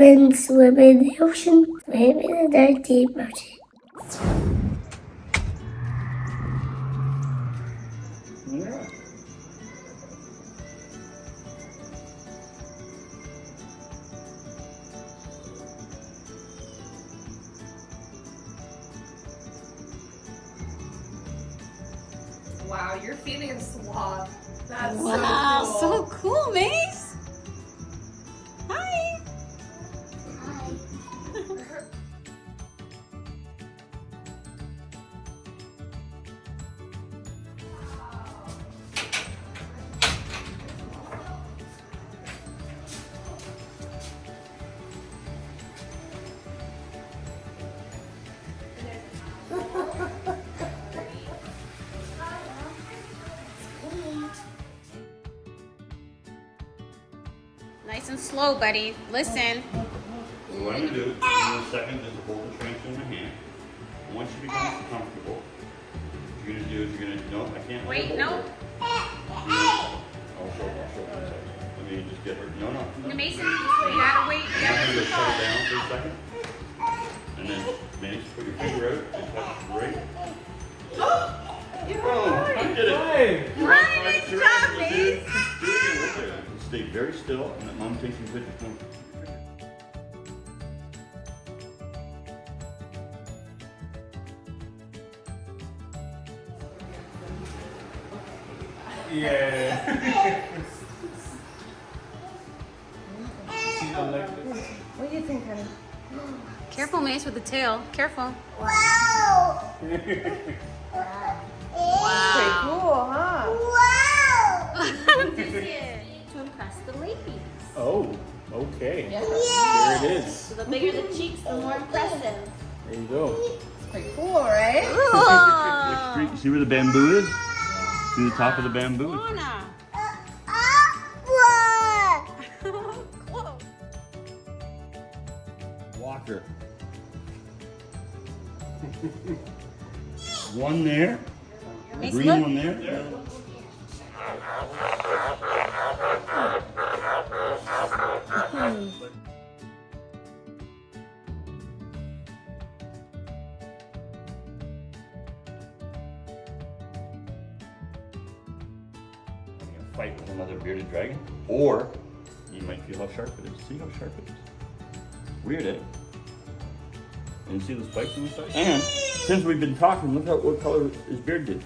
swim in the ocean, swim in the dark, deep ocean. Yeah. Wow, you're feeding a sloth. That's Wow, so so cool. cool, Mace. Hi. Nice and slow, buddy. Listen. What I'm going to do in a second is hold the Tarantula in my hand. Once you become comfortable, what you're going to do is you're going to, no, I can't. Wait, no. I'll show you. Let me just get her, no. Mason, you gotta wait. You I'm gotta going to let shut it it down for a second. And then, Mace, put your finger out and touch it right. Oh, I did it. go. Nice job, Mace. Do it again. Stay very still and let Mom take some pictures. Yeah. What do you think, honey? Careful, Mace, with the tail. Careful. Wow! Pretty Wow. cool, huh? Wow! To impress the ladies. Oh, okay. Yeah. There it is. So the bigger the cheeks, the more impressive. There you go. It's pretty cool, right? Ooh. See where the bamboo is? See the top of the bamboo? Anna. Close. Walker. One there. Mace, Green look. one there. Fight with another bearded dragon, or you might feel how sharp it is. See how sharp it is? Weird, eh? And you see the spikes on the side? And since we've been talking, look at what color his beard did.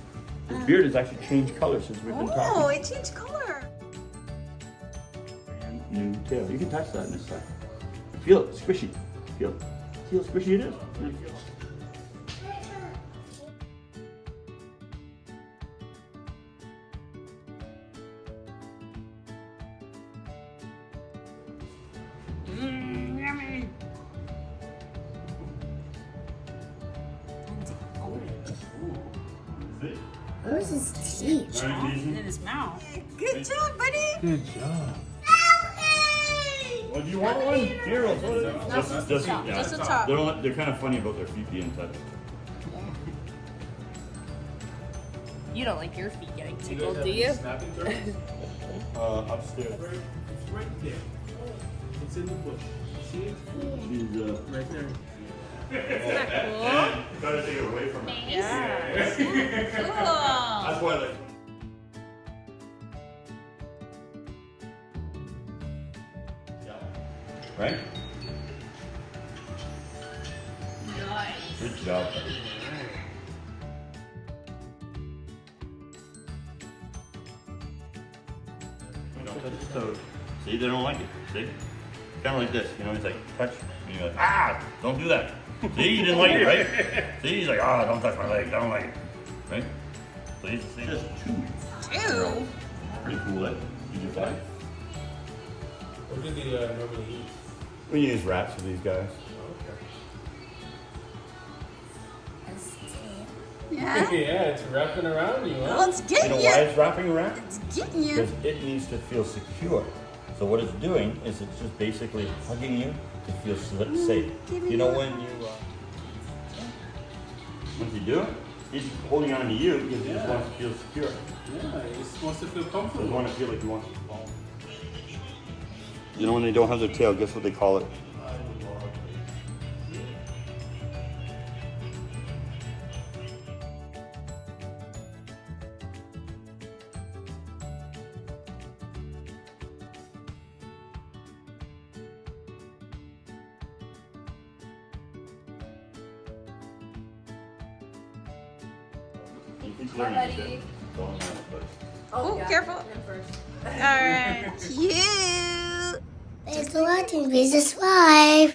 His beard has actually changed color since we've been Oh, talking. it changed color. Brand new tail. You can touch that in this side. Feel it, squishy. Feel it. See how squishy it is? Really feel it. Yummy. Where's his teeth? In his mouth. Good job, buddy. Good job. Well, do you want one? Here, I'll put it. Just the top. Just the top. They're kind of funny about their feet being touched. You don't like your feet getting You tickled, guys do have you? any snapping turtles? Upstairs. It's right there. It's in the bush. See it? She's, Right there. Isn't that cool? Try to take it away from her. Yeah. Cool. That's why, like. Right? Nice. Good job. Don't touch his toes. See, they don't like it. See? Kind of like this. You know, he's like, touch. And you're like, ah, don't do that. See, you didn't like it, right? See, he's like, ah, don't touch my leg. I don't like it. Right? So he's the same. Just two. Ew. Pretty cool, eh? Did you find? What do they normally eat? We use wraps for these guys. Yeah. Yeah, it's wrapping around you, huh? Well, it's You getting know you. why it's wrapping around? It's getting you. Because it needs to feel secure. So what it's doing is it's just basically hugging you to feel safe. You know when you, once you do it, he's holding on to you because he just wants to feel secure. Yeah, you're supposed to feel Doesn't comfortable. want to feel like he wants to fall. You know when they don't have their tail, guess what they call it? He's learning to sit. Don't let him push. Oh, yeah. careful. Him first. Alright. Cute. Thanks for watching. Please subscribe.